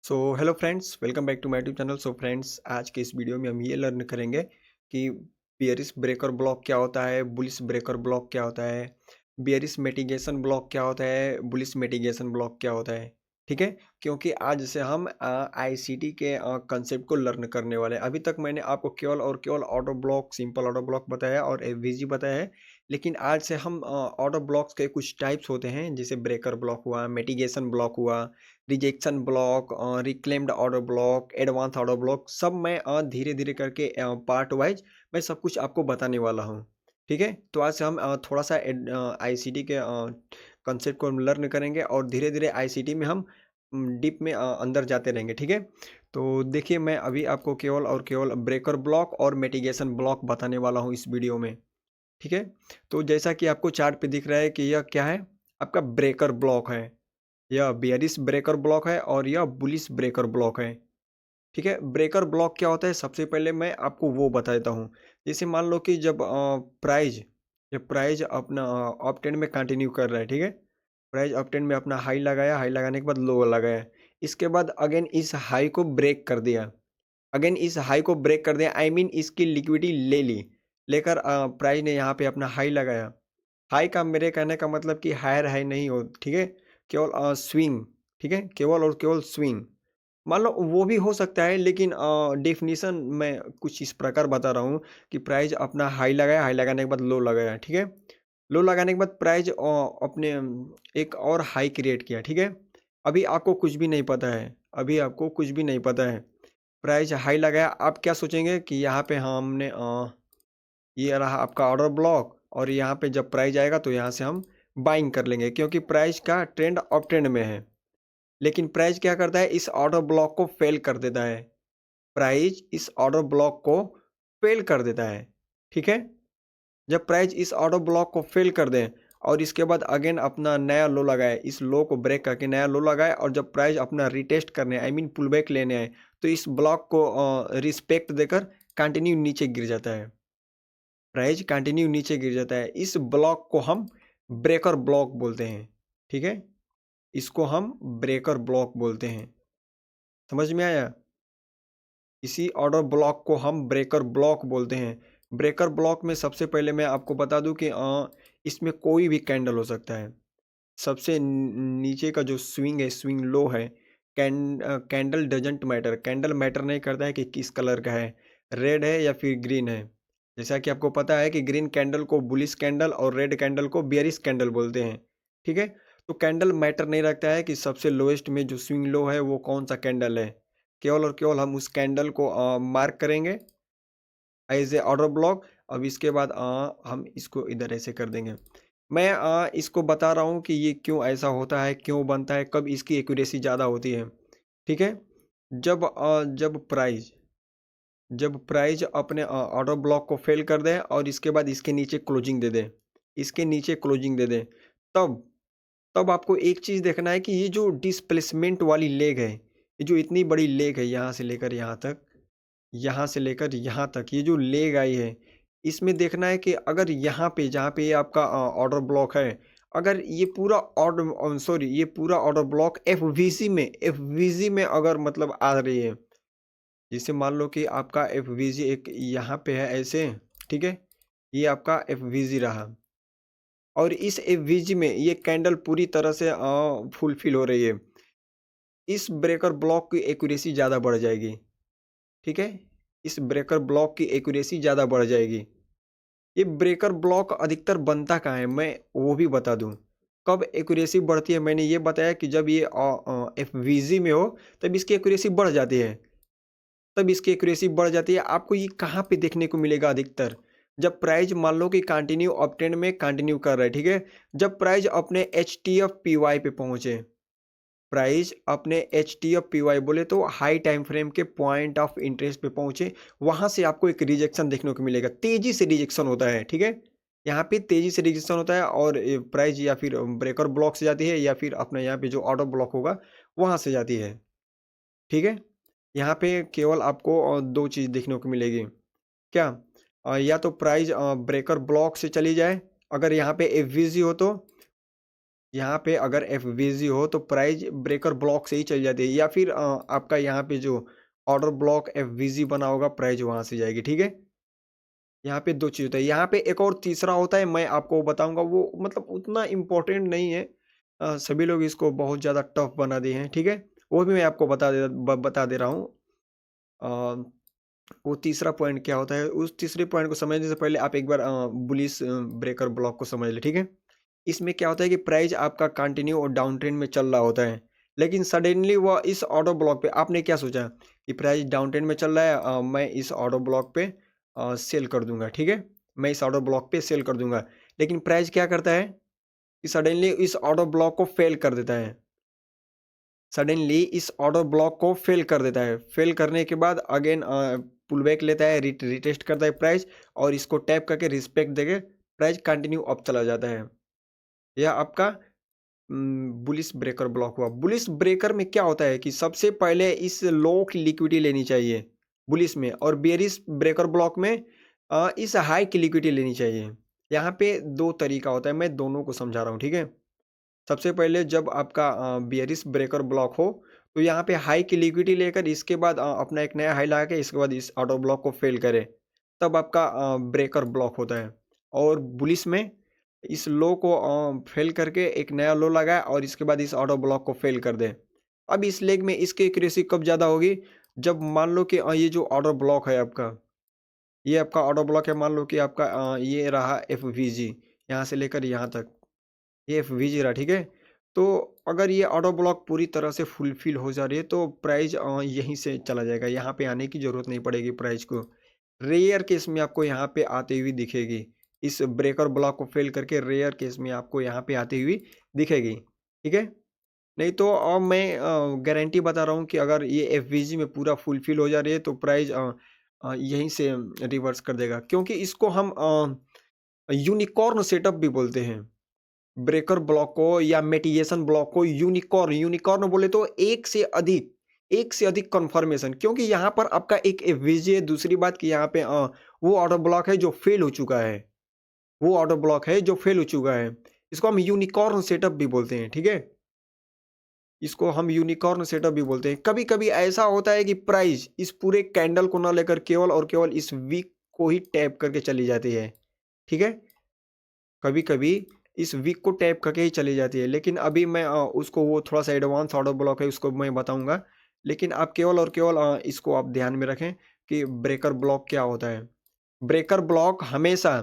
So hello friends, welcome back to my YouTube channel. So friends, आज के इस video में हम ये लर्न करेंगे कि बियरिश ब्रेकर ब्लॉक क्या होता है, बुलिश ब्रेकर ब्लॉक क्या होता है, बियरिश मिटिगेशन ब्लॉक क्या होता है, बुलिश मिटिगेशन ब्लॉक क्या होता है। ठीक है, क्योंकि आज से हम आईसीटी के कंसेप्ट को लर्न करने वाले हैं। अभी तक मैंने आपको केवल और केवल auto block, simple auto block बताया और एवीजी बताया है। लेकिन आज से हम ऑटो ब्लॉक्स के कुछ टाइप्स होते हैं, जैसे ब्रेकर ब्लॉक हुआ, मिटिगेशन ब्लॉक हुआ, rejection block, reclaimed order block, advance order block, सब मैं धीरे धीरे करके पार्ट वाइज मैं सब कुछ आपको बताने वाला हूँ। ठीक है, तो आज से हम थोड़ा सा आईसीटी के कंसेप्ट को लर्न करेंगे और धीरे धीरे आईसीटी में हम डीप में अंदर जाते रहेंगे। ठीक है, तो देखिए, मैं अभी आपको केवल और केवल ब्रेकर ब्लॉक और मिटिगेशन ब्लॉक बताने वाला हूँ इस वीडियो में। ठीक है, तो जैसा कि आपको चार्ट पे दिख रहा है कि यह क्या है, आपका ब्रेकर ब्लॉक है। यह बेयरिश ब्रेकर ब्लॉक है और यह बुलिश ब्रेकर ब्लॉक है। ठीक है, ब्रेकर ब्लॉक क्या होता है, सबसे पहले मैं आपको वो बता देता हूँ। जैसे मान लो कि जब प्राइज अपना अप ट्रेंड में कंटिन्यू कर रहा है। ठीक है, प्राइज अप ट्रेंड में अपना हाई लगाया, हाई लगाने के बाद लो लगाया, इसके बाद अगेन इस हाई को ब्रेक कर दिया, आई मीन इसकी लिक्विडिटी ले ली, लेकर प्राइज ने यहाँ पे अपना हाई लगाया। हाई का मेरे कहने का मतलब कि हायर हाई नहीं हो, ठीक है, केवल स्विंग। ठीक है, केवल और केवल स्विंग। मान लो वो भी हो सकता है, लेकिन डेफिनेशन मैं कुछ इस प्रकार बता रहा हूँ कि प्राइस अपना हाई लगाया, हाई लगाने के बाद लो लगाया। ठीक है, लो लगाने के बाद प्राइस अपने एक और हाई क्रिएट किया। ठीक है, अभी आपको कुछ भी नहीं पता है, प्राइस हाई लगाया, आप क्या सोचेंगे कि यहाँ पे हमने ये रहा आपका ऑर्डर ब्लॉक, और यहाँ पे जब प्राइस आएगा तो यहाँ से हम बाइंग कर लेंगे, क्योंकि प्राइस का ट्रेंड अप ट्रेंड में है। लेकिन प्राइस क्या करता है, इस ऑर्डर ब्लॉक को फेल कर देता है। प्राइस इस ऑर्डर ब्लॉक को फेल कर देता है। ठीक है, जब प्राइस इस ऑर्डर ब्लॉक को फेल कर दे और इसके बाद अगेन अपना नया लो लगाए, इस लो को ब्रेक करके नया लो लगाए, और जब प्राइस अपना रिटेस्ट करने आई मीन पुल बैक लेने आए, तो इस ब्लॉक को रिस्पेक्ट देकर कंटिन्यू नीचे गिर जाता है। प्राइस कंटिन्यू नीचे गिर जाता है, इस ब्लॉक को हम ब्रेकर ब्लॉक बोलते हैं। ठीक है, इसको हम ब्रेकर ब्लॉक बोलते हैं। समझ में आया? इसी ऑर्डर ब्लॉक को हम ब्रेकर ब्लॉक बोलते हैं। ब्रेकर ब्लॉक में सबसे पहले मैं आपको बता दूं कि इसमें कोई भी कैंडल हो सकता है। सबसे नीचे का जो स्विंग है, स्विंग लो है, candle doesn't matter, candle matter नहीं करता है कि किस कलर का है, रेड है या फिर ग्रीन है। जैसा कि आपको पता है कि ग्रीन कैंडल को बुलिश कैंडल और रेड कैंडल को बेयरिश कैंडल बोलते हैं। ठीक है, तो कैंडल मैटर नहीं रखता है कि सबसे लोएस्ट में जो स्विंग लो है वो कौन सा कैंडल है। केवल और केवल हम उस कैंडल को मार्क करेंगे एज ए ऑर्डर ब्लॉक। अब इसके बाद हम इसको इधर ऐसे कर देंगे। मैं इसको बता रहा हूँ कि ये क्यों ऐसा होता है, क्यों बनता है, कब इसकी एक्यूरेसी ज़्यादा होती है। ठीक है, जब प्राइज अपने ऑर्डर ब्लॉक को फेल कर दे और इसके बाद इसके नीचे क्लोजिंग दे दे, तब तब आपको एक चीज़ देखना है कि ये जो डिस्प्लेसमेंट वाली लेग है, ये जो इतनी बड़ी लेग है, यहाँ से लेकर यहाँ तक ये जो लेग आई है, इसमें देखना है कि अगर यहाँ पे जहाँ पे ये आपका ऑर्डर ब्लॉक है, अगर ये पूरा ऑर्डर ब्लॉक एफवीजी में अगर मतलब आ रही है, जैसे मान लो कि आपका एफवीजी एक यहाँ पे है ऐसे। ठीक है, ये आपका एफवीजी रहा और इस एफवीजी में ये कैंडल पूरी तरह से फुलफिल हो रही है, इस ब्रेकर ब्लॉक की एक्यूरेसी ज़्यादा बढ़ जाएगी। ठीक है, इस ब्रेकर ब्लॉक की एक्यूरेसी ज़्यादा बढ़ जाएगी। ये ब्रेकर ब्लॉक अधिकतर बनता कहाँ है, मैं वो भी बता दूं। कब एक्यूरेसी बढ़ती है, मैंने ये बताया कि जब ये एफवीजी में हो तब इसकी एक्यूरेसी बढ़ जाती है। आपको ये कहाँ पे देखने को मिलेगा अधिकतर, जब प्राइस मान लो कि कंटिन्यू अपट्रेंड में कंटिन्यू कर रहा है। ठीक है, जब प्राइस अपने H T F P Y पे पहुंचे, प्राइस अपने H T F P Y बोले तो हाई टाइम फ्रेम के पॉइंट ऑफ इंटरेस्ट पे पहुंचे, वहां से आपको एक रिजेक्शन देखने को मिलेगा, तेजी से रिजेक्शन होता है। ठीक है, यहाँ पे तेजी से रिजेक्शन होता है और प्राइस या फिर ब्रेकर ब्लॉक से जाती है या फिर अपने यहाँ पे जो ऑर्डर ब्लॉक होगा वहां से जाती है। ठीक है, यहाँ पे केवल आपको दो चीज़ देखने को मिलेगी। क्या? या तो प्राइस ब्रेकर ब्लॉक से चली जाए, अगर यहाँ पे एफवीजी हो तो, यहाँ पे अगर एफवीजी हो तो प्राइस ब्रेकर ब्लॉक से ही चली जाती है, या फिर आपका यहाँ पे जो ऑर्डर ब्लॉक एफवीजी बना होगा प्राइस वहां से जाएगी। ठीक है, यहाँ पे दो चीज होता है। यहाँ पे एक और तीसरा होता है, मैं आपको बताऊंगा, वो मतलब उतना इम्पोर्टेंट नहीं है। सभी लोग इसको बहुत ज्यादा टफ बना दिए हैं। ठीक है, वो भी मैं आपको बता दे रहा हूँ। वो तीसरा पॉइंट क्या होता है, उस तीसरे पॉइंट को समझने से पहले आप एक बार बुलिश ब्रेकर ब्लॉक को समझ ले। ठीक है, इसमें क्या होता है कि प्राइस आपका कंटिन्यू और डाउन ट्रेंड में चल रहा होता है, लेकिन सडनली वह इस ऑर्डर ब्लॉक पे आपने क्या सोचा कि प्राइस डाउन ट्रेंड में चल रहा है, मैं इस ऑर्डर ब्लॉक पे सेल कर दूंगा। ठीक है, मैं इस ऑर्डर ब्लॉक पे सेल कर दूंगा, लेकिन प्राइस क्या करता है कि सडनली इस ऑर्डर ब्लॉक को फेल कर देता है। सडनली इस ऑर्डर ब्लॉक को फेल कर देता है। फेल करने के बाद अगेन पुल बैक लेता है, रिटेस्ट करता है प्राइस, और इसको टैप करके रिस्पेक्ट देके प्राइस कंटिन्यू अप चला जाता है। यह आपका बुलिश ब्रेकर ब्लॉक हुआ। बुलिश ब्रेकर में क्या होता है कि सबसे पहले इस लो की लिक्विडिटी लेनी चाहिए बुलिश में, और बेरिश ब्रेकर ब्लॉक में इस हाई की लिक्विडिटी लेनी चाहिए। यहाँ पे दो तरीका होता है, मैं दोनों को समझा रहा हूँ। ठीक है, सबसे पहले जब आपका बेरिश ब्रेकर ब्लॉक हो तो यहाँ पे हाई की लिक्विडिटी लेकर इसके बाद अपना एक नया हाई लगा के इसके बाद इस ऑटो ब्लॉक को फेल करे, तब आपका ब्रेकर ब्लॉक होता है। और बुलिश में इस लो को फेल करके एक नया लो लगाए और इसके बाद इस ऑटो ब्लॉक को फेल कर दे। अब इस लेग में इसकी एक्यूरेसी कब ज़्यादा होगी, जब मान लो कि ये जो ऑर्डर ब्लॉक है आपका, ये आपका ऑर्डर ब्लॉक है, मान लो कि आपका ये रहा एफ वी जी, यहाँ से लेकर यहाँ तक ये एफ वी जी रहा। ठीक है, तो अगर ये ऑर्डर ब्लॉक पूरी तरह से फुलफिल हो जा रही है तो प्राइस यहीं से चला जाएगा, यहाँ पे आने की ज़रूरत नहीं पड़ेगी प्राइस को। रेयर केस में आपको यहाँ पे आते हुए दिखेगी, इस ब्रेकर ब्लॉक को फेल करके रेयर केस में आपको यहाँ पे आती हुई दिखेगी। ठीक है, नहीं तो मैं गारंटी बता रहा हूँ कि अगर ये एफ में पूरा फुलफिल हो जा रही है तो प्राइस यहीं से रिवर्स कर देगा, क्योंकि इसको हम यूनिकॉर्न सेटअप भी बोलते हैं। ब्रेकर ब्लॉक को या मेटिएशन ब्लॉक को यूनिकॉर्न यूनिकॉर्न बोले तो एक से अधिक कन्फर्मेशन, क्योंकि यहाँ पर आपका एक एफवीजी है। दूसरी बात कि यहाँ पे वो ऑर्डर ब्लॉक है जो फेल हो चुका है, वो ऑर्डर ब्लॉक है जो फेल हो चुका है। इसको हम यूनिकॉर्न सेटअप भी बोलते हैं। ठीक है, इसको हम यूनिकॉर्न सेटअप भी बोलते हैं। कभी कभी ऐसा होता है कि प्राइस इस पूरे कैंडल को ना लेकर केवल और केवल इस वीक को ही टैप करके चली जाती है। ठीक है, कभी कभी इस वीक को टैप करके ही चली जाती है, लेकिन अभी मैं उसको वो थोड़ा सा एडवांस ऑर्डर ब्लॉक है उसको मैं बताऊंगा। लेकिन आप केवल और केवल इसको आप ध्यान में रखें कि ब्रेकर ब्लॉक क्या होता है। ब्रेकर ब्लॉक हमेशा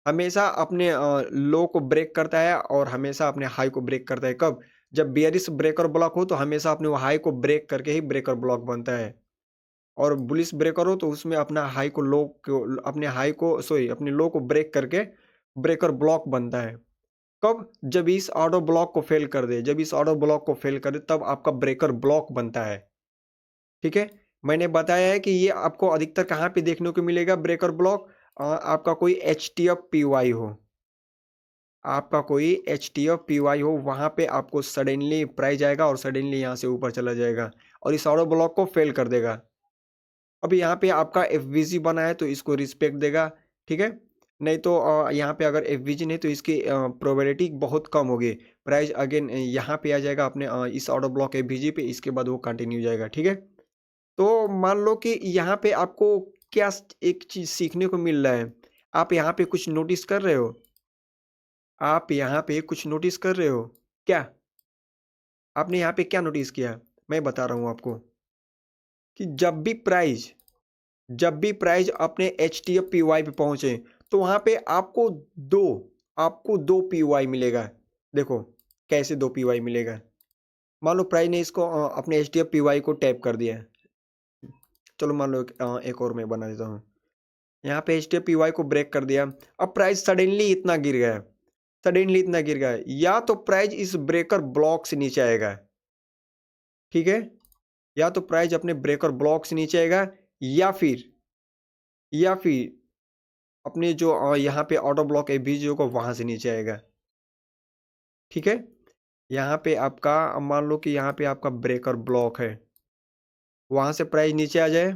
हमेशा अपने लो को ब्रेक करता है और हमेशा अपने हाई को ब्रेक करता है। कब, जब बेयरिश ब्रेकर ब्लॉक हो तो हमेशा अपने वो हाई को ब्रेक करके ही ब्रेकर ब्लॉक बनता है, और बुलिश ब्रेकर हो तो उसमें अपना हाई को लो को अपने हाई को सॉरी अपने लो को ब्रेक करके ब्रेकर ब्लॉक बनता है। कब, जब इस ऑर्डर ब्लॉक को फेल कर दे, जब इस ऑर्डर ब्लॉक को फेल कर दे तब आपका ब्रेकर ब्लॉक बनता है। ठीक है, मैंने बताया है कि ये आपको अधिकतर कहाँ पे देखने को मिलेगा ब्रेकर ब्लॉक, आपका कोई H T F P Y हो, आपका कोई H T F P Y हो, वहाँ पे आपको सडनली प्राइस आएगा और सडनली यहाँ से ऊपर चला जाएगा और इस ऑर्डर ब्लॉक को फेल कर देगा। अब यहाँ पे आपका एफ बना है तो इसको रिस्पेक्ट देगा। ठीक है, नहीं तो यहाँ पे अगर एफ नहीं तो इसकी प्रोबेबिलिटी बहुत कम होगी, प्राइस अगेन यहाँ पे आ जाएगा अपने इस ऑर्डर ब्लॉक एफ पे, इसके बाद वो कंटिन्यू जाएगा। ठीक है, तो मान लो कि यहाँ पे आपको क्या एक चीज़ सीखने को मिल रहा है। आप यहाँ पे कुछ नोटिस कर रहे हो, आप यहाँ पे कुछ नोटिस कर रहे हो क्या, आपने यहाँ पे क्या नोटिस किया, मैं बता रहा हूँ आपको कि जब भी प्राइस अपने H T F P Y पे पहुंचे तो वहां पे दो आपको दो पी वाई मिलेगा। देखो कैसे दो पी वाई मिलेगा, मान लो प्राइस ने इसको अपने H T F P Y को टैप कर दिया है। चलो मान लो एक और मैं बना देता हूँ, यहाँ पे H T F P Y को ब्रेक कर दिया। अब प्राइस सडनली इतना गिर गया, सडनली इतना गिर गया, या तो प्राइस इस ब्रेकर ब्लॉक से नीचे आएगा। ठीक है, या तो प्राइस अपने ब्रेकर ब्लॉक से नीचे आएगा, या फिर अपने जो यहाँ पे ऑटो ब्लॉक है बीज होगा वहां से नीचे आएगा। ठीक है, यहाँ पे आपका मान लो कि यहाँ पे आपका ब्रेकर ब्लॉक है, वहां से प्राइस नीचे आ जाए,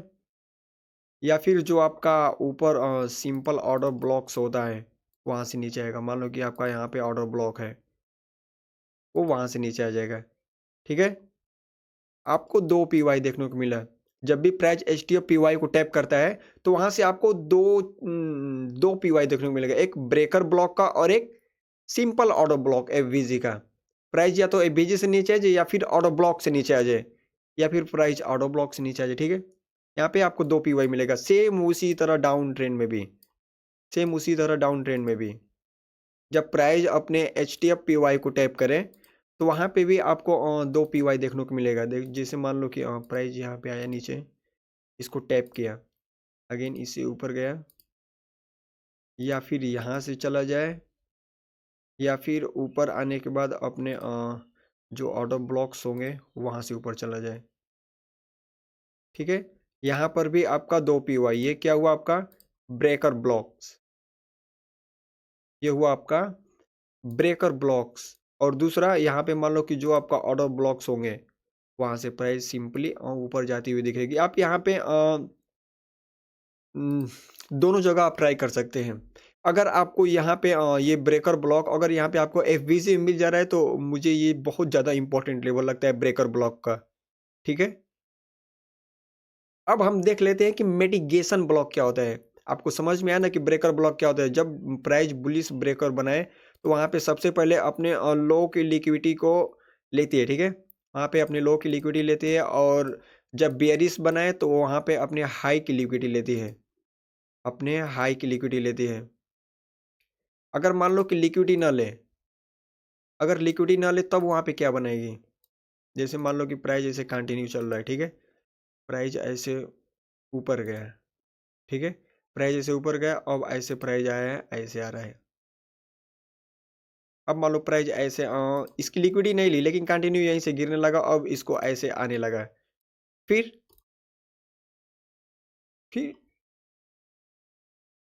या फिर जो आपका ऊपर सिंपल ऑर्डर ब्लॉक्स होता है वहां से नीचे आएगा। मान लो कि आपका यहाँ पे ऑर्डर ब्लॉक है, वो वहाँ से नीचे आ जाएगा। ठीक है, आपको 2 पी वाई देखने को मिला। जब भी प्राइस एच पी वाई को टैप करता है तो वहाँ से आपको दो पी वाई देखने को मिलेगा, एक ब्रेकर ब्लॉक का और एक सिंपल ऑर्डर ब्लॉक एफ का। प्राइस या तो एफ से नीचे आ जाए या फिर ऑर्डर ब्लॉक से नीचे आ जाए, या फिर प्राइस ऑर्डर ब्लॉक से नीचे आ जाए। ठीक है, यहाँ पे आपको 2 पी वाई मिलेगा। सेम उसी तरह डाउन ट्रेंड में भी, सेम उसी तरह डाउन ट्रेंड में भी जब प्राइस अपने एच पी वाई को टैप करें तो वहाँ पे भी आपको 2 पी वाई देखने को मिलेगा। देख, जैसे मान लो कि प्राइस यहाँ पे आया नीचे, इसको टैप किया, अगेन इससे ऊपर गया, या फिर यहाँ से चला जाए, या फिर ऊपर आने के बाद अपने जो ऑर्डर ब्लॉक्स होंगे वहाँ से ऊपर चला जाए। ठीक है, यहाँ पर भी आपका 2 पी वाई, ये क्या हुआ आपका ब्रेकर ब्लॉक्स, ये हुआ आपका ब्रेकर ब्लॉक्स। और दूसरा यहाँ पे मान लो कि जो आपका ऑर्डर ब्लॉक्स होंगे वहाँ से प्राइस सिंपली ऊपर जाती हुई दिखेगी। आप यहाँ पे दोनों जगह आप ट्राई कर सकते हैं। अगर आपको यहाँ पे ये ब्रेकर ब्लॉक, अगर यहाँ पे आपको एफ मिल जा रहा है तो मुझे ये बहुत ज़्यादा इंपॉर्टेंट लेवल लगता है ब्रेकर ब्लॉक का। ठीक है, अब हम देख लेते हैं कि मिटिगेशन ब्लॉक क्या होता है। आपको समझ में आया ना कि ब्रेकर ब्लॉक क्या होता है। जब प्राइस बुलिश ब्रेकर बनाए तो वहाँ पे सबसे पहले अपने लो की लिक्विडिटी को लेती है। ठीक है, वहाँ पे अपने लो की लिक्विडिटी लेती है, और जब बेयरिश बनाए तो वहाँ पे अपने हाई की लिक्विडिटी लेती है, अपने हाई की लिक्विडिटी लेती है। अगर मान लो कि लिक्विडिटी ना ले, अगर लिक्विडिटी ना ले तब वहाँ पे क्या बनाएगी। जैसे मान लो कि प्राइस ऐसे कंटिन्यू चल रहा है। ठीक है, प्राइस ऐसे ऊपर गया है। ठीक है, प्राइस ऐसे ऊपर गया, अब ऐसे प्राइस आया है, ऐसे आ रहा है। अब मान लो प्राइस ऐसे इसकी लिक्विडिटी नहीं ली लेकिन कंटिन्यू यहीं से गिरने लगा, अब इसको ऐसे आने लगा। फिर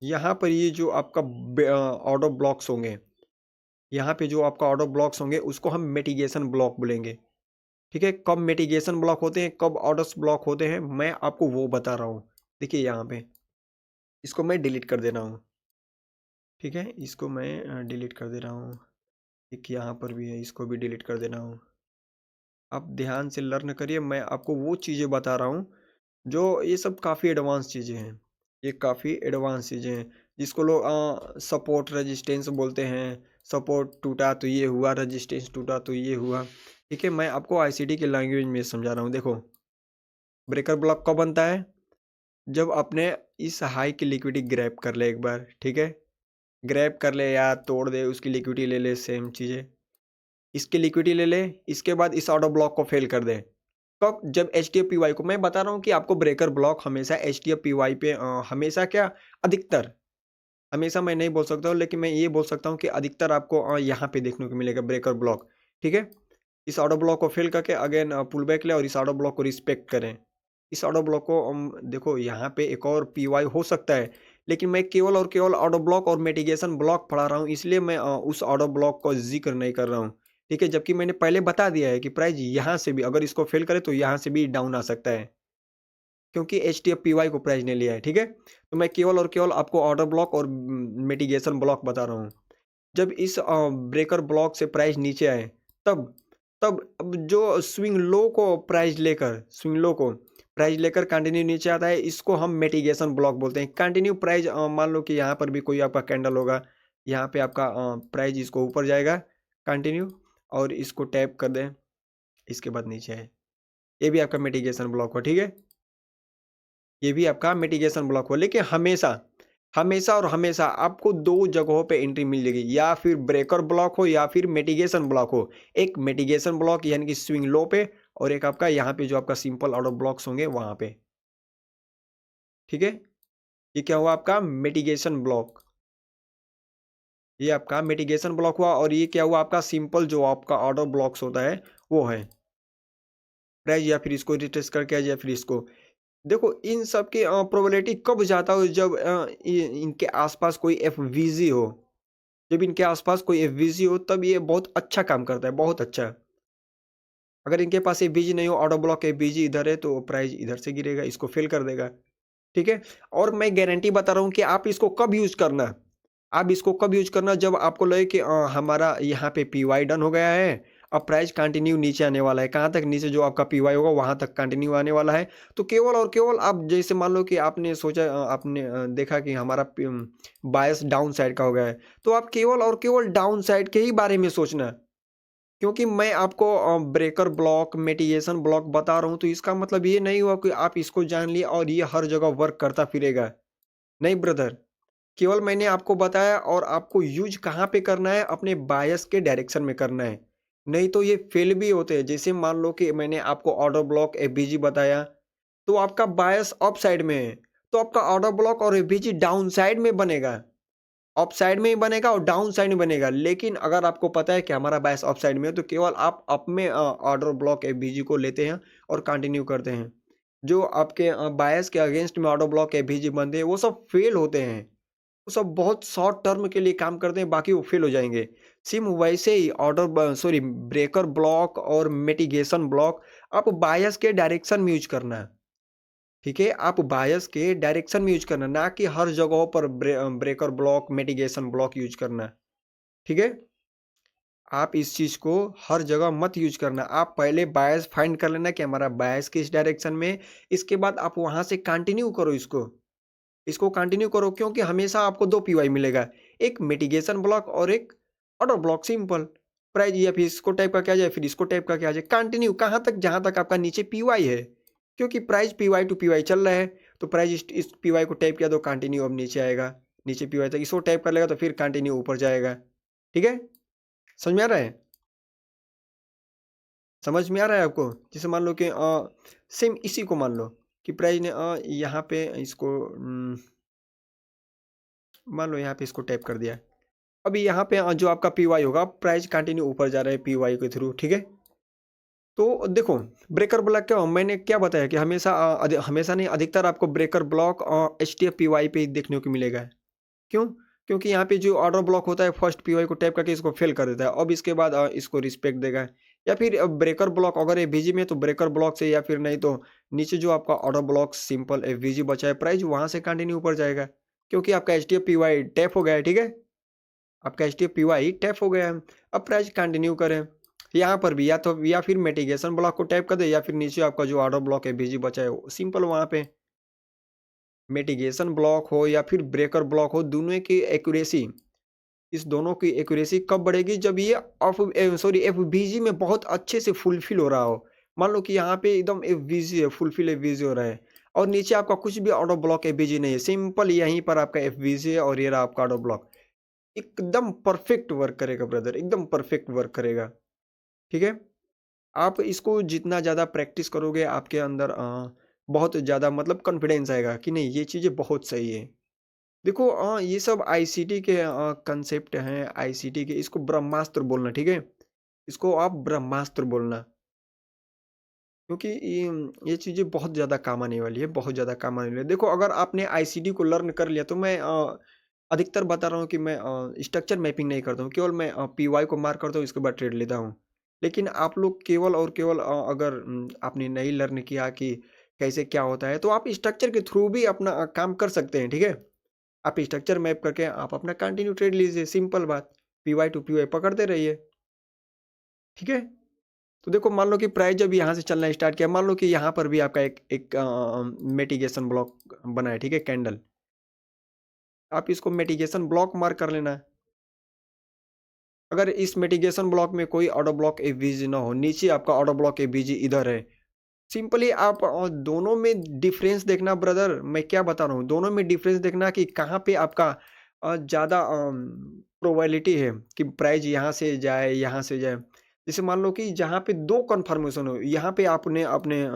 यहाँ पर ये जो आपका ऑर्डर ब्लॉक्स होंगे, यहाँ पे जो आपका ऑर्डर ब्लॉक्स होंगे उसको हम मिटिगेशन ब्लॉक बोलेंगे। ठीक है, कब मिटिगेशन ब्लॉक होते हैं, कब ऑर्डर्स ब्लॉक होते हैं, मैं आपको वो बता रहा हूँ। देखिए यहाँ पे इसको मैं डिलीट कर दे रहा हूँ। ठीक है, इसको मैं डिलीट कर दे रहा हूँ। एक यहाँ पर भी है, इसको भी डिलीट कर दे रहा हूँ। आप ध्यान से लर्न करिए, मैं आपको वो चीज़ें बता रहा हूँ जो ये सब काफ़ी एडवांस चीज़ें हैं। ये काफ़ी एडवांस चीज़ें हैं जिसको लोग सपोर्ट रेजिस्टेंस बोलते हैं। सपोर्ट टूटा तो ये हुआ, रेजिस्टेंस टूटा तो ये हुआ। ठीक है, मैं आपको आईसीटी के लैंग्वेज में समझा रहा हूँ। देखो, ब्रेकर ब्लॉक कब बनता है, जब अपने इस हाई की लिक्विडिटी ग्रैब कर ले एक बार। ठीक है, ग्रैब कर ले या तोड़ दे, उसकी लिक्विडिटी ले ले, सेम चीज़ें इसकी लिक्विडिटी ले ले, इसके बाद इस ऑर्डर ब्लॉक को फेल कर दे। कब, जब एच पी वाई को, मैं बता रहा हूँ कि आपको ब्रेकर ब्लॉक हमेशा एच पी वाई पे हमेशा क्या, अधिकतर, हमेशा मैं नहीं बोल सकता हूँ लेकिन मैं ये बोल सकता हूँ कि अधिकतर आपको यहाँ पे देखने को मिलेगा ब्रेकर ब्लॉक। ठीक है, इस ऑर्डर ब्लॉक को फेल करके अगेन पुल बैक ले और इस ऑर्डर ब्लॉक को रिस्पेक्ट करें। इस ऑर्डर ब्लॉक को देखो यहाँ पे एक और पी वाई हो सकता है, लेकिन मैं केवल और केवल ऑर्डर ब्लॉक और मिटिगेशन ब्लॉक पढ़ा रहा हूँ, इसलिए मैं उस ऑर्डर ब्लॉक को जिक्र नहीं कर रहा हूँ। ठीक है, जबकि मैंने पहले बता दिया है कि प्राइस यहाँ से भी अगर इसको फेल करे तो यहाँ से भी डाउन आ सकता है, क्योंकि एच पी वाई को प्राइस ने लिया है। ठीक है, तो मैं केवल और केवल आपको ऑर्डर ब्लॉक और मिटिगेशन ब्लॉक बता रहा हूँ। जब इस ब्रेकर ब्लॉक से प्राइस नीचे आए तब तब अब जो स्विंग लो को प्राइस लेकर, स्विंग लो को प्राइस लेकर कंटिन्यू नीचे आता है, इसको हम मिटिगेशन ब्लॉक बोलते हैं। कंटिन्यू प्राइस मान लो कि यहाँ पर भी कोई आपका कैंडल होगा, यहाँ पे आपका प्राइस इसको ऊपर जाएगा कंटिन्यू, और इसको टैप कर दें, इसके बाद नीचे है, ये भी आपका मिटिगेशन ब्लॉक हो। ठीक है, ये भी आपका मिटिगेशन ब्लॉक हो, लेकिन हमेशा हमेशा और हमेशा आपको दो जगहों पे एंट्री मिल जाएगी, या फिर ब्रेकर ब्लॉक हो या फिर मिटिगेशन ब्लॉक हो। एक मिटिगेशन ब्लॉक यानी कि स्विंग लो पे, और एक आपका यहाँ पे जो आपका सिंपल ऑर्डर ब्लॉक्स होंगे वहां पे। ठीक है, ये क्या हुआ आपका मिटिगेशन ब्लॉक, ये आपका मिटिगेशन ब्लॉक हुआ। और ये क्या हुआ आपका सिंपल जो आपका ऑर्डर ब्लॉक्स होता है वो है प्राइस, या फिर इसको रिट्रेस करके या फिर इसको। देखो, इन सब की प्रोबेबिलिटी कब जाता हो, जब इनके आसपास कोई एफ हो। जब इनके आसपास कोई एफ हो तब ये बहुत अच्छा काम करता है, बहुत अच्छा। अगर इनके पास एफ नहीं हो, ऑर्डर ब्लॉक एफ इधर है तो प्राइस इधर से गिरेगा, इसको फेल कर देगा। ठीक है, और मैं गारंटी बता रहा हूँ कि आप इसको कब यूज करना, आप इसको कब यूज करना, जब आपको लगे कि हमारा यहाँ पे पी वाई डन हो गया है, अब प्राइस कंटिन्यू नीचे आने वाला है। कहाँ तक नीचे? जो आपका पीवाई होगा वहाँ तक कंटिन्यू आने वाला है। तो केवल और केवल आप जैसे मान लो कि आपने सोचा आपने देखा कि हमारा बायस डाउन साइड का हो गया है, तो आप केवल और केवल डाउन साइड के ही बारे में सोचना। क्योंकि मैं आपको ब्रेकर ब्लॉक, मिटिगेशन ब्लॉक बता रहा हूँ, तो इसका मतलब ये नहीं हुआ कि आप इसको जान लिए और ये हर जगह वर्क करता फिरेगा। नहीं ब्रदर, केवल मैंने आपको बताया और आपको यूज़ कहाँ पे करना है? अपने बायस के डायरेक्शन में करना है। नहीं तो ये फेल भी होते हैं। जैसे मान लो कि मैंने आपको ऑर्डर ब्लॉक, एफबीजी बताया, तो आपका बायस अप साइड में है, तो आपका ऑर्डर ब्लॉक और एफबीजी डाउन साइड में बनेगा। अप साइड में ही बनेगा और डाउन साइड में बनेगा। लेकिन अगर आपको पता है कि हमारा बायस अप साइड में है, तो केवल आप अप में ऑर्डर ब्लॉक एफबीजी को लेते हैं और कंटिन्यू करते हैं। जो आपके बायस के अगेंस्ट में ऑर्डर ब्लॉक एफबीजी बनते हैं, वो सब फेल होते हैं। वो सब बहुत शॉर्ट टर्म के लिए काम करते हैं, बाकी वो फेल हो जाएँगे। सेम वैसे ही ब्रेकर ब्लॉक और मिटिगेशन ब्लॉक आप बायस के डायरेक्शन में यूज़ करना है, ठीक है? आप बायस के डायरेक्शन में यूज़ करना, ना कि हर जगहों पर breaker block, mitigation block use करना, ठीक है? आप इस चीज़ को हर जगह मत यूज़ करना। आप पहले बायस फाइंड कर लेना कि हमारा बायस किस डायरेक्शन में है, इसके बाद आप वहाँ से कंटिन्यू करो इसको। इसको कंटिन्यू करो, क्योंकि हमेशा आपको 2 पीवाई मिलेगा, एक मिटिगेशन ब्लॉक और एक ऑर्डर ब्लॉक, सिंपल। प्राइस या फिर इसको टाइप करके आ जाए, फिर इसको टाइप करके आ जाए, कंटिन्यू कहाँ तक? जहाँ तक आपका नीचे पीवाई है, क्योंकि प्राइस पीवाई टू पीवाई चल रहा है, तो प्राइस इस पीवाई को टाइप किया तो कंटिन्यू अब नीचे आएगा, नीचे पीवाई तक इसको टाइप कर लेगा तो फिर कंटिन्यू ऊपर जाएगा, ठीक है? समझ में आ रहा है? समझ में आ रहा है आपको? जैसे मान लो कि सेम इसी को मान लो कि प्राइस ने यहाँ पे इसको मान लो यहाँ पे इसको टाइप कर दिया। अभी यहाँ पे जो आपका पीवाई होगा, प्राइस कंटिन्यू ऊपर जा रहा है पीवाई के थ्रू, ठीक है? तो देखो, ब्रेकर ब्लॉक क्या मैंने क्या बताया कि हमेशा हमेशा नहीं, अधिकतर आपको ब्रेकर ब्लॉक एचटीएफ पीवाई पे ही देखने को मिलेगा। क्यों? क्योंकि यहाँ पे जो ऑर्डर ब्लॉक होता है, फर्स्ट पीवाई को टैप करके इसको फेल कर देता है। अब इसके बाद इसको रिस्पेक्ट देगा, या फिर ब्रेकर ब्लॉक अगर एफवीजी में, तो ब्रेकर ब्लॉक से, या फिर नहीं तो नीचे जो आपका ऑर्डर ब्लॉक सिंपल एफवीजी बचा है, प्राइस वहाँ से कंटिन्यू ऊपर जाएगा, क्योंकि आपका एचटीएफ पीवाई टैप हो गया है, ठीक है? आपका एच टी पी टैप हो गया है। अब प्राइस कंटिन्यू करें, यहाँ पर भी या फिर मिटिगेशन ब्लॉक को टैप कर दे, या फिर नीचे आपका जो ऑर्डर ब्लॉक है बीजी बचा है, सिंपल वहाँ पे मिटिगेशन ब्लॉक हो या फिर ब्रेकर ब्लॉक हो, दोनों की एक्यूरेसी, इस दोनों की एक्यूरेसी कब बढ़ेगी? जब ये एफ बीजी में बहुत अच्छे से फुलफिल हो रहा हो। मान लो कि यहाँ पे एकदम एफ बीजी है, फुलफिल एफ बीजी हो रहा है, और नीचे आपका कुछ भी ऑर्डर ब्लॉक एफ बीजी नहीं है, सिंपल यहीं पर आपका एफ बीजी है और ये रहा आपका ऑर्डर ब्लॉक। एकदम परफेक्ट वर्क करेगा ब्रदर, एकदम परफेक्ट वर्क करेगा, ठीक है? आप इसको जितना ज़्यादा प्रैक्टिस करोगे, आपके अंदर बहुत ज़्यादा मतलब कॉन्फिडेंस आएगा कि नहीं, ये चीज़ें बहुत सही है। देखो ये सब आईसीटी के कंसेप्ट हैं, आईसीटी के, इसको ब्रह्मास्त्र बोलना, ठीक है? इसको आप ब्रह्मास्त्र बोलना, क्योंकि ये चीज़ें बहुत ज़्यादा काम आने वाली है, बहुत ज़्यादा काम आने वाली है। देखो, अगर आपने आईसीटी को लर्न कर लिया, तो मैं अधिकतर बता रहा हूँ कि मैं स्ट्रक्चर मैपिंग नहीं करता हूँ, केवल मैं पीवाई को मार्क करता हूँ, इसके बाद ट्रेड लेता हूँ। लेकिन आप लोग केवल और केवल अगर आपने नहीं लर्न किया कि कैसे क्या होता है, तो आप स्ट्रक्चर के थ्रू भी अपना काम कर सकते हैं, ठीक है? आप स्ट्रक्चर मैप करके आप अपना कंटिन्यू ट्रेड लीजिए, सिंपल बात। पीवाई टू पीवाई पकड़ते रहिए, ठीक है? तो देखो, मान लो कि प्राइस जब यहाँ से चलना स्टार्ट किया, मान लो कि यहाँ पर भी आपका एक एक मिटिगेशन ब्लॉक बना है, ठीक है? कैंडल, आप इसको मिटिगेशन ब्लॉक मार्क कर लेना। अगर इस मिटिगेशन ब्लॉक में कोई ऑर्डर ब्लॉक एवीजी ना हो, नीचे आपका ऑर्डर ब्लॉक एवीजी इधर है, सिंपली आप दोनों में डिफरेंस देखना ब्रदर। मैं क्या बता रहा हूँ, दोनों में डिफरेंस देखना कि कहाँ पे आपका ज़्यादा प्रोबेबिलिटी है कि प्राइस यहाँ से जाए, यहाँ से जाए। जैसे मान लो कि जहाँ पे दो कन्फर्मेशन हो, यहाँ पे आपने अपने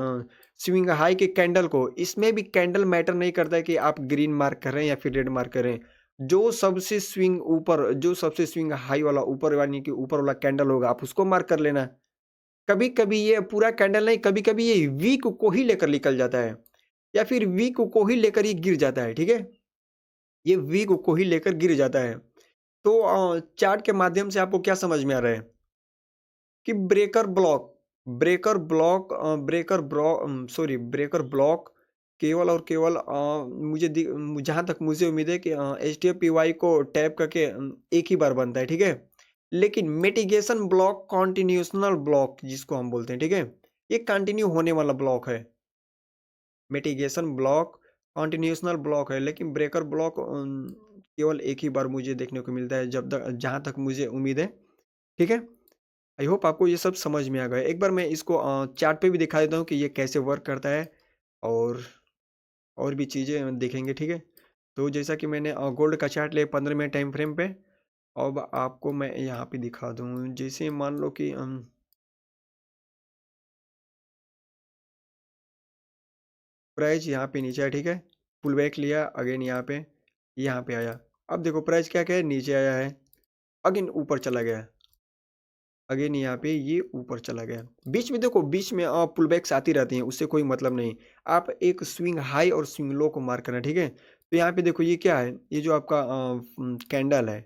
स्विंग हाई के कैंडल को, इसमें भी कैंडल मैटर नहीं करता है कि आप ग्रीन मार्क कर रहे हैं या फिर रेड मार्क कर रहे हैं। जो सबसे स्विंग हाई वाला ऊपर, यानी कि ऊपर वाला कैंडल होगा, आप उसको मार्क कर लेना। कभी-कभी ये पूरा कैंडल नहीं, कभी-कभी ये वीक को ही लेकर निकल जाता है, या फिर वीक को ही लेकर ये गिर जाता है, ठीक है? ये वीक को ही लेकर गिर जाता है। तो चार्ट के माध्यम से आपको क्या समझ में आ रहा है कि ब्रेकर ब्लॉक केवल और केवल जहाँ तक मुझे उम्मीद है कि एचटीएफ पीवाई को टैप करके एक ही बार बनता है, ठीक है? लेकिन मिटिगेशन ब्लॉक कॉन्टिन्यूशनल ब्लॉक जिसको हम बोलते हैं, ठीक है, ये कंटिन्यू होने वाला ब्लॉक है। मिटिगेशन ब्लॉक कॉन्टिन्यूशनल ब्लॉक है, लेकिन ब्रेकर ब्लॉक केवल एक ही बार मुझे देखने को मिलता है, जब तक जहाँ तक मुझे उम्मीद है, ठीक है। आई होप आपको ये सब समझ में आ गया। एक बार मैं इसको चार्ट पे भी दिखा देता हूँ कि ये कैसे वर्क करता है, और और भी चीज़ें देखेंगे, ठीक है। तो जैसा कि मैंने गोल्ड का चार्ट लिया 15 मिनट टाइम फ्रेम पे, अब आपको मैं यहाँ पे दिखा दूँ। जैसे मान लो कि प्राइस यहाँ पे नीचे है, ठीक है, पुल बैक लिया, अगेन यहाँ पे आया। अब देखो प्राइस क्या क्या है, नीचे आया है, अगेन ऊपर चला गया, अगेन यहाँ पे ये ऊपर चला गया। बीच में देखो, बीच में पुल बैक्स आती रहती हैं, उससे कोई मतलब नहीं। आप एक स्विंग हाई और स्विंग लो को मार्क करना, ठीक है। तो यहाँ पे देखो ये क्या है, ये जो आपका कैंडल है,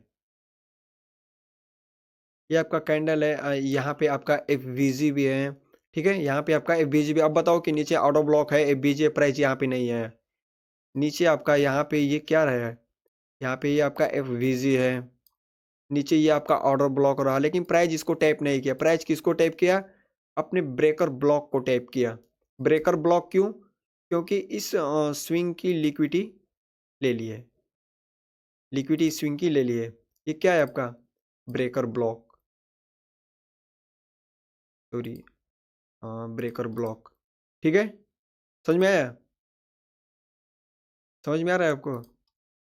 ये आपका कैंडल है, यहाँ पे आपका एफ भी है, ठीक है, यहाँ पे आपका एफ भी। अब बताओ कि नीचे ऑटो ब्लॉक है, एफ प्राइस यहाँ पे नहीं है। नीचे आपका यहाँ पे ये क्या रहा है, यहाँ पे ये आपका एफ है, नीचे ये आपका ऑर्डर ब्लॉक रहा, लेकिन प्राइस इसको टैप नहीं किया। प्राइस किसको टैप किया, अपने ब्रेकर ब्लॉक को टैप किया। ब्रेकर ब्लॉक क्यों, क्योंकि इस स्विंग की लिक्विडिटी ले ली है, लिक्विडिटी स्विंग की ले ली है। ये क्या है आपका breaker block, sorry, breaker block, ठीक है। समझ में आया, समझ में आ रहा है आपको,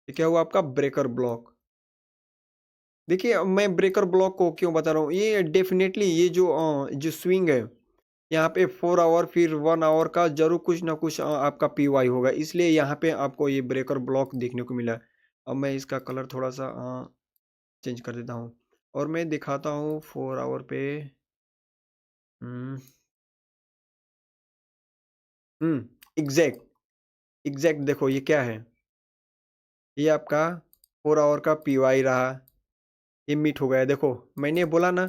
ये क्या हुआ आपका ब्रेकर ब्लॉक। देखिए अब मैं ब्रेकर ब्लॉक को क्यों बता रहा हूँ, ये डेफिनेटली ये जो स्विंग है, यहाँ पे 4 आवर फिर 1 आवर का जरूर कुछ ना कुछ आपका पीवाई होगा, इसलिए यहाँ पे आपको ये ब्रेकर ब्लॉक देखने को मिला। अब मैं इसका कलर थोड़ा सा चेंज कर देता हूँ, और मैं दिखाता हूँ 4 आवर पे। हम्म एग्जैक्ट, एग्जैक्ट देखो ये क्या है, ये आपका 4 आवर का पीवाई रहा, ये मीट हो गया। देखो मैंने बोला ना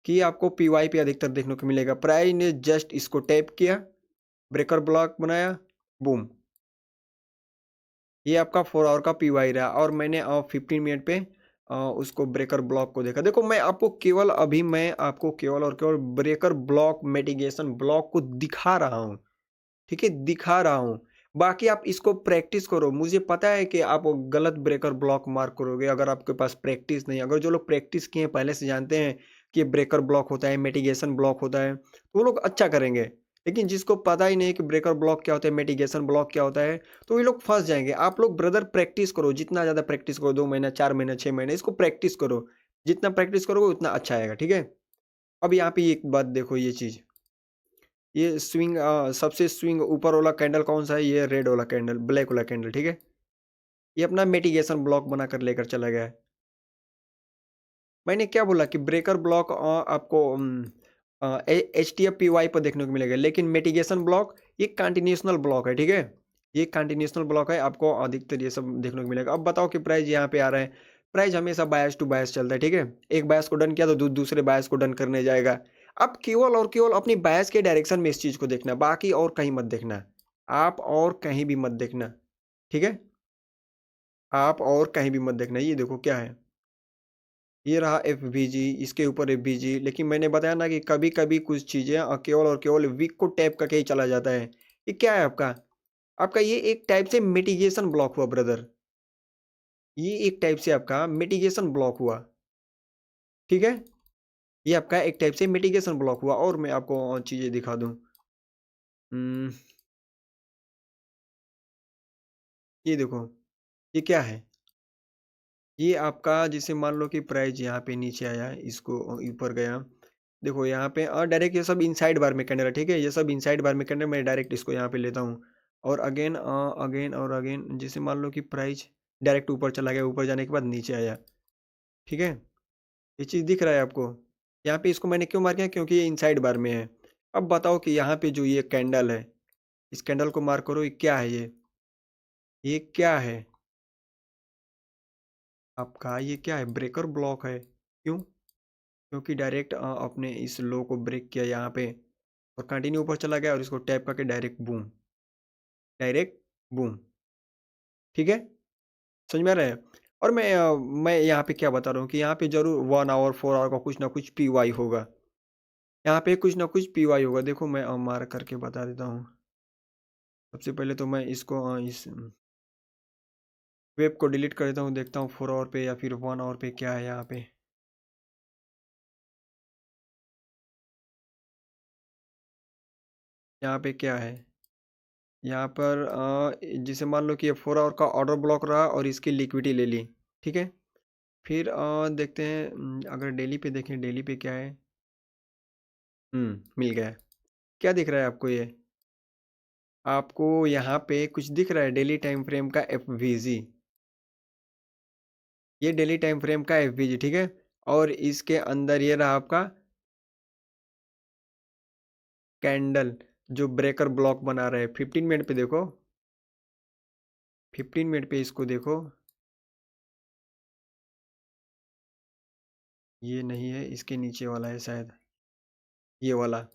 कि आपको पीवाई पे अधिकतर देखने को मिलेगा। प्राइस ने जस्ट इसको टैप किया, ब्रेकर ब्लॉक बनाया, बूम, ये आपका 4 आवर का पीवाई रहा, और मैंने 15 मिनट पे उसको ब्रेकर ब्लॉक को देखा। देखो मैं आपको केवल अभी मैं आपको केवल और केवल ब्रेकर ब्लॉक मिटिगेशन ब्लॉक को दिखा रहा हूँ, ठीक है, दिखा रहा हूँ। बाकी आप इसको प्रैक्टिस करो। मुझे पता है कि आप गलत ब्रेकर ब्लॉक मार्क करोगे अगर आपके पास प्रैक्टिस नहीं। अगर जो लोग प्रैक्टिस किए हैं, पहले से जानते हैं कि ब्रेकर ब्लॉक होता है, मिटिगेशन ब्लॉक होता है, तो वो लोग अच्छा करेंगे। लेकिन जिसको पता ही नहीं कि ब्रेकर ब्लॉक क्या होता है, मिटिगेशन ब्लॉक क्या होता है, तो ये लोग फंस जाएंगे। आप लोग ब्रदर प्रैक्टिस करो, जितना ज़्यादा प्रैक्टिस करो, 2 महीना, 4 महीना, 6 महीने, इसको प्रैक्टिस करो। जितना प्रैक्टिस करोगे उतना अच्छा आएगा, ठीक है। अब यहाँ पे एक बात देखो, ये चीज़, ये स्विंग सबसे स्विंग ऊपर वाला कैंडल कौन सा है, ये रेड वाला कैंडल, ब्लैक वाला कैंडल, ठीक है। ये अपना मिटिगेशन ब्लॉक बनाकर लेकर चला गया है। मैंने क्या बोला कि ब्रेकर ब्लॉक आपको H T F P Y पर देखने को मिलेगा, लेकिन मिटिगेशन ब्लॉक ये कंटिन्यूशनल ब्लॉक है, ठीक है। ये कंटिन्यूशनल ब्लॉक है, आपको अधिकतर ये सब देखने को मिलेगा। अब बताओ कि प्राइस यहाँ पे आ रहा है, प्राइस हमेशा बायस टू बायस चलता है, ठीक है। एक बायस को डन किया तो दूसरे बायस को डन करने जाएगा। अब केवल और केवल अपनी बायस के डायरेक्शन में इस चीज़ को देखना, बाकी और कहीं मत देखना, आप और कहीं भी मत देखना, ठीक है। आप और कहीं भी मत देखना। ये देखो क्या है, ये रहा एफ इसके ऊपर एफ, लेकिन मैंने बताया ना कि कभी कभी कुछ चीज़ें केवल और केवल वीक को टैप करके ही चला जाता है। ये क्या है आपका, आपका ये एक टाइप से मिटिगेशन ब्लॉक हुआ ब्रदर, ये एक टाइप से आपका मिटिगेशन ब्लॉक हुआ, ठीक है। ये आपका एक टाइप से मिटिगेशन ब्लॉक हुआ। और मैं आपको चीज़ें दिखा दूँ, हम्म, ये देखो, ये क्या है, ये आपका जैसे मान लो कि प्राइस यहाँ पे नीचे आया, इसको ऊपर गया, देखो यहाँ पे डायरेक्ट ये सब इनसाइड बार में कैंडल है, ठीक है। ये सब इनसाइड बार में कैंडल, मैं डायरेक्ट इसको यहाँ पे लेता हूँ, और अगेन अगेन और अगेन, जैसे मान लो कि प्राइस डायरेक्ट ऊपर चला गया, ऊपर जाने के बाद नीचे आया, ठीक है। ये चीज़ दिख रहा है आपको, यहाँ पे इसको मैंने क्यों मार किया, क्योंकि ये इनसाइड बार में है। अब बताओ कि यहाँ पे जो ये कैंडल है, इस कैंडल को मार्क करो, ये क्या है, ये क्या है आपका, ये क्या है, ब्रेकर ब्लॉक है। क्यों, क्योंकि डायरेक्ट अपने इस लो को ब्रेक किया यहाँ पे, और कंटिन्यू ऊपर चला गया, और इसको टैप करके डायरेक्ट बूम, डायरेक्ट बूम, ठीक है। समझ में आ रहा है। और मैं यहाँ पे क्या बता रहा हूँ कि यहाँ पे ज़रूर 1 आवर 4 आवर का कुछ ना कुछ पीवाई होगा। यहाँ पे कुछ ना कुछ पीवाई होगा। देखो मैं मार्क करके बता देता हूँ। सबसे पहले तो मैं इसको इस वेब को डिलीट कर देता हूँ, देखता हूँ 4 आवर पे या फिर 1 आवर पे क्या है यहाँ पे। यहाँ पे क्या है? यहाँ पर जैसे मान लो कि ये 4 आवर का ऑर्डर ब्लॉक रहा और इसकी लिक्विडिटी ले ली, ठीक है? फिर देखते हैं अगर डेली पे देखें, डेली पे क्या है? मिल गया। क्या दिख रहा है आपको ये? आपको यहाँ पे कुछ दिख रहा है डेली टाइम फ्रेम का एफवीजी। ये डेली टाइम फ्रेम का एफवीजी, ठीक है? और इसके अंदर ये रहा आपका कैंडल जो ब्रेकर ब्लॉक बना रहा है। 15 मिनट पे देखो, 15 मिनट पे इसको देखो। ये नहीं है, इसके नीचे वाला है शायद, ये वाला।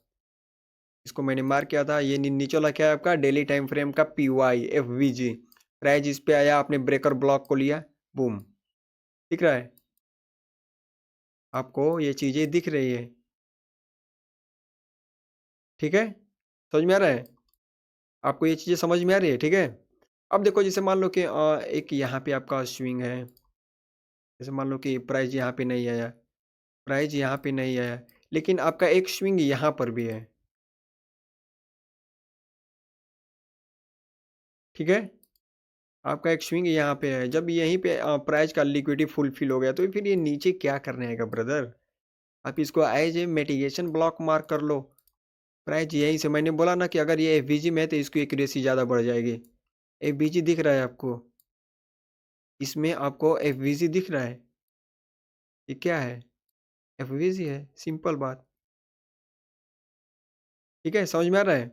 इसको मैंने मार्क किया था। ये नीचे वाला क्या है आपका? डेली टाइम फ्रेम का पीवाई एफवीजी। प्राइस इस पे आया, आपने ब्रेकर ब्लॉक को लिया, बूम। दिख रहा है आपको? ये चीजें दिख रही है, ठीक है? समझ में आ रहा है आपको? ये चीजें समझ में आ रही है, ठीक है? अब देखो जैसे मान लो कि एक यहाँ पे आपका स्विंग है। जैसे मान लो कि प्राइस यहाँ पे नहीं आया, प्राइस यहाँ पे नहीं आया, लेकिन आपका एक स्विंग यहाँ पर भी है, ठीक है? आपका एक स्विंग यहाँ पे है। जब यहीं पे प्राइस का लिक्विडिटी फुलफिल हो गया तो फिर ये नीचे क्या करने आएगा ब्रदर? आप इसको as a mitigation block mark कर लो। प्राइस यहीं से, मैंने बोला ना कि अगर ये एफवीजी में है तो इसकी एक्यूरेसी ज़्यादा बढ़ जाएगी। एफवीजी दिख रहा है आपको? इसमें आपको एफवीजी दिख रहा है? ये क्या है? एफवीजी है, सिंपल बात। ठीक है, समझ में आ रहा है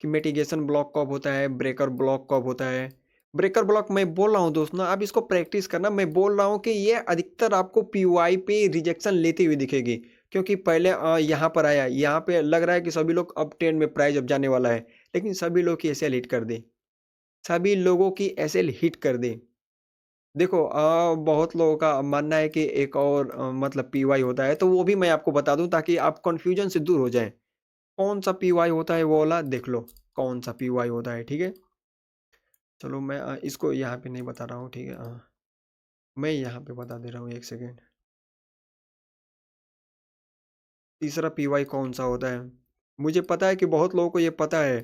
कि मिटिगेशन ब्लॉक कब होता है, ब्रेकर ब्लॉक कब होता है। ब्रेकर ब्लॉक मैं बोल रहा हूँ दोस्त ना, आप इसको प्रैक्टिस करना। मैं बोल रहा हूँ कि ये अधिकतर आपको पीवाई पे रिजेक्शन लेती हुई दिखेगी, क्योंकि पहले यहाँ पर आया, यहाँ पे लग रहा है कि सभी लोग अब ट्रेंड में प्राइस अब जाने वाला है, लेकिन सभी लोग की एसएल हिट कर दी, सभी लोगों की एसएल हिट कर दी। देखो बहुत लोगों का मानना है कि एक और मतलब पीवाई होता है, तो वो भी मैं आपको बता दूं ताकि आप कंफ्यूजन से दूर हो जाएं। कौन सा पीवाई होता है वो वाला देख लो, कौन सा पीवाई होता है, ठीक है? चलो मैं इसको यहाँ पे नहीं बता रहा हूँ, ठीक है? मैं यहाँ पे बता दे रहा हूँ, एक सेकेंड। तीसरा पीवाई कौन सा होता है? मुझे पता है कि बहुत लोगों को ये पता है,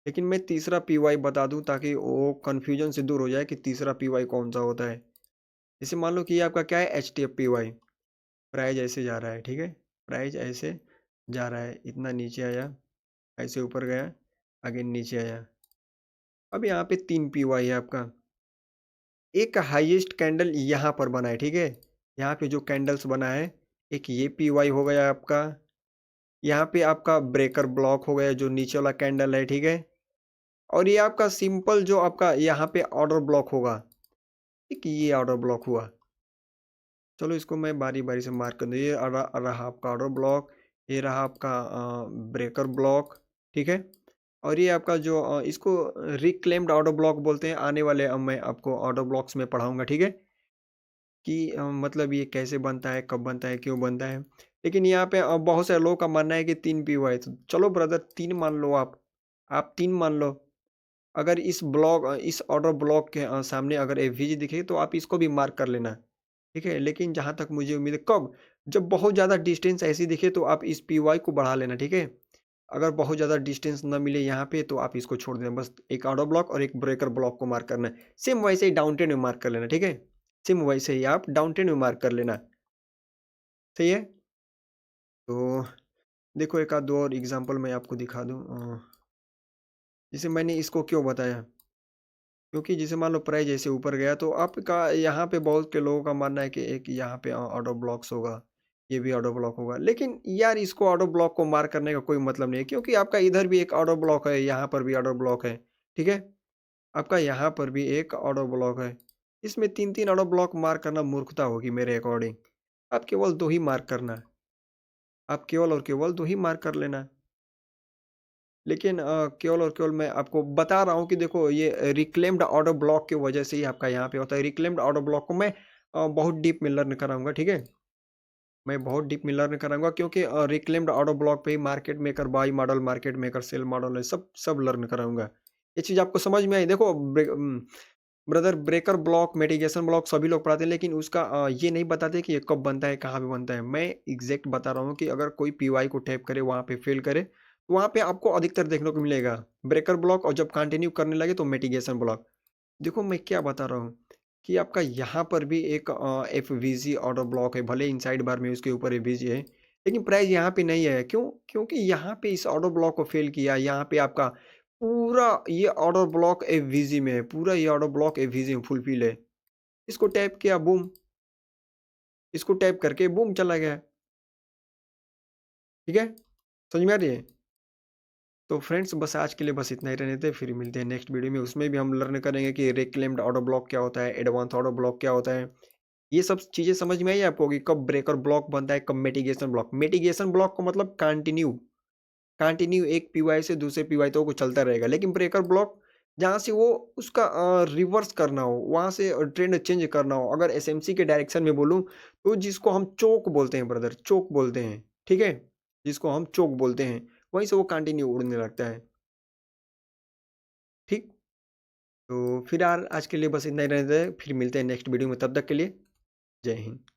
लेकिन मैं तीसरा पीवाई बता दूं ताकि वो कन्फ्यूजन से दूर हो जाए कि तीसरा पीवाई कौन सा होता है। जैसे मान लो कि ये आपका क्या है, H T F P Y. Price ऐसे जा रहा है, ठीक है? प्राइस ऐसे जा रहा है, इतना नीचे आया, ऐसे ऊपर गया, आगे नीचे आया। अब यहाँ पे 3 पीवाई है आपका। एक हाईएस्ट कैंडल यहाँ पर बना है, ठीक है? यहाँ पे जो कैंडल्स बना है, एक ये पीवाई हो गया आपका। यहाँ पे आपका ब्रेकर ब्लॉक हो गया जो नीचे वाला कैंडल है, ठीक है? और ये आपका सिंपल जो आपका यहाँ पे ऑर्डर ब्लॉक होगा, ठीक, ये ऑर्डर ब्लॉक हुआ। चलो इसको मैं बारी बारी से मार्क कर दूँ। ये रहा आपका ऑर्डर ब्लॉक, ये रहा आपका ब्रेकर ब्लॉक, ठीक है? और ये आपका जो इसको रिक्लेम्ड ऑर्डर ब्लॉक बोलते हैं। आने वाले मैं आपको ऑर्डर ब्लॉक्स में पढ़ाऊंगा, ठीक है? कि मतलब ये कैसे बनता है, कब बनता है, क्यों बनता है। लेकिन यहाँ पे बहुत सारे लोगों का मानना है कि 3 पी हुआ है, तो चलो ब्रदर 3 मान लो आप 3 मान लो। अगर इस ऑर्डर ब्लॉक के सामने अगर एवीजी दिखे तो आप इसको भी मार्क कर लेना, ठीक है? लेकिन जहाँ तक मुझे उम्मीद है, कब? जब बहुत ज़्यादा डिस्टेंस ऐसी दिखे तो आप इस पी वाई को बढ़ा लेना, ठीक है? अगर बहुत ज़्यादा डिस्टेंस ना मिले यहाँ पे तो आप इसको छोड़ देना। बस एक ऑर्डर ब्लॉक और एक ब्रेकर ब्लॉक को मार्क करना है। सेम वैसे ही डाउन ट्रेंड में मार्क कर लेना, ठीक है? सेम वैसे ही आप डाउन ट्रेंड में मार्क कर लेना। सही है? तो देखो एक आध दो और एग्जांपल मैं आपको दिखा दूँ। जैसे मैंने इसको क्यों बताया, क्योंकि जैसे मान लो प्राइस जैसे ऊपर गया तो आपका यहाँ पे बहुत के लोगों का मानना है कि एक यहाँ पे ऑर्डर ब्लॉक्स होगा, ये भी ऑर्डर ब्लॉक होगा। लेकिन यार इसको ऑर्डर ब्लॉक को मार्क करने का कोई मतलब नहीं है, क्योंकि आपका इधर भी एक ऑर्डर ब्लॉक है, यहाँ पर भी ऑर्डर ब्लॉक है, ठीक है? आपका यहाँ पर भी एक ऑर्डर ब्लॉक है। इसमें 3-3 ऑर्डर ब्लॉक मार्क करना मूर्खता होगी मेरे अकॉर्डिंग। आप केवल 2 ही मार्क करना, आप केवल और केवल 2 ही मार्क कर लेना। लेकिन केवल और केवल मैं आपको बता रहा हूँ कि देखो ये रिक्लेम्ड ऑर्डर ब्लॉक की वजह से ही आपका यहाँ पे होता है। रिक्लेम्ड ऑर्डर ब्लॉक को मैं बहुत डीप में लर्न कराऊंगा, ठीक है। मैं बहुत डीप में लर्न कराऊंगा क्योंकि रिक्लेम्ड ऑर्डर ब्लॉक पे ही market maker, buy model, market maker, sell model है, सब सब लर्न कराऊंगा। ये चीज़ आपको समझ में आई? देखो brother, breaker block, mitigation block सभी लोग पढ़ाते हैं, लेकिन उसका ये नहीं बताते कि ये कब बनता है, कहाँ पे बनता है। मैं एग्जैक्ट बता रहा हूँ कि अगर कोई पीवाई को टैप करे, वहाँ पे फेल करे, तो वहाँ पे आपको अधिकतर देखने को मिलेगा ब्रेकर ब्लॉक, और जब कंटिन्यू करने लगे तो मिटिगेशन ब्लॉक। देखो मैं क्या बता रहा हूँ कि आपका यहाँ पर भी एक एफवीजी ऑर्डर ब्लॉक है, भले इनसाइड बार में उसके ऊपर एफवीजी है, लेकिन प्राइस यहाँ पे नहीं है। क्यों? क्योंकि यहाँ पे इस ऑर्डर ब्लॉक को फेल किया। यहाँ पे आपका पूरा ये ऑर्डर ब्लॉक एफवीजी में है, पूरा ये ऑर्डर ब्लॉक एफवीजी में फुलफिल है। इसको टैप किया, बूम, इसको टैप करके बूम चला गया। ठीक है, समझ में आ रही है? तो फ्रेंड्स, बस आज के लिए बस इतना ही रहने थे, फिर मिलते हैं नेक्स्ट वीडियो में। उसमें भी हम लर्न करेंगे कि रिक्लेम्ड ऑर्डर ब्लॉक क्या होता है, एडवांस ऑर्डर ब्लॉक क्या होता है। ये सब चीज़ें समझ में आई आपको कि कब ब्रेकर ब्लॉक बनता है, कब मिटिगेशन ब्लॉक। मिटिगेशन ब्लॉक का मतलब कंटिन्यू, कंटिन्यू एक पीवाई से दूसरे पीवाई तो वो चलता रहेगा। लेकिन ब्रेकर ब्लॉक जहाँ से वो उसका रिवर्स करना हो, वहाँ से ट्रेंड चेंज करना हो, अगर एसएमसी के डायरेक्शन में बोलूँ, तो जिसको हम चोक बोलते हैं ब्रदर, चोक बोलते हैं, ठीक है, जिसको हम चोक बोलते हैं, वहीं से वो कंटिन्यू उड़ने लगता है। ठीक, तो फिर यार आज के लिए बस इतना ही रहने दें, फिर मिलते हैं नेक्स्ट वीडियो में, तब तक के लिए जय हिंद।